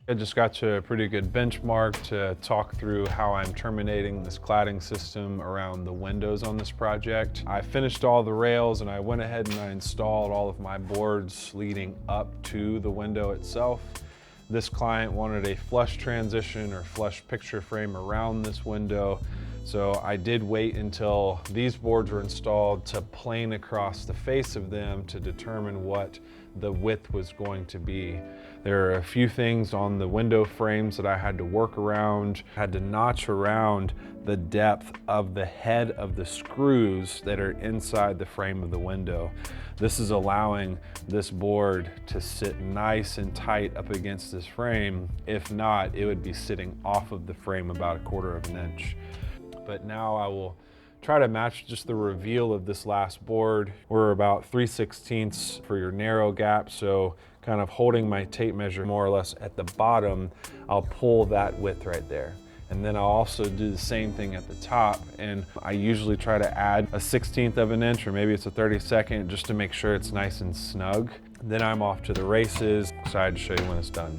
I just got to a pretty good benchmark to talk through how I'm terminating this cladding system around the windows on this project. I finished all the rails and I went ahead and I installed all of my boards leading up to the window itself. This client wanted a flush transition or flush picture frame around this window. So I did wait until these boards were installed to plane across the face of them to determine what the width was going to be. There are a few things on the window frames that I had to work around. I had to notch around the depth of the head of the screws that are inside the frame of the window. This is allowing this board to sit nice and tight up against this frame. If not, it would be sitting off of the frame about 1/4 inch. But now I will try to match just the reveal of this last board. We're about 3/16 for your narrow gap, so kind of holding my tape measure more or less at the bottom, I'll pull that width right there. And then I'll also do the same thing at the top, and I usually try to add a 1/16 of an inch, or maybe it's a 32nd, just to make sure it's nice and snug. Then I'm off to the races. Excited to show you when it's done.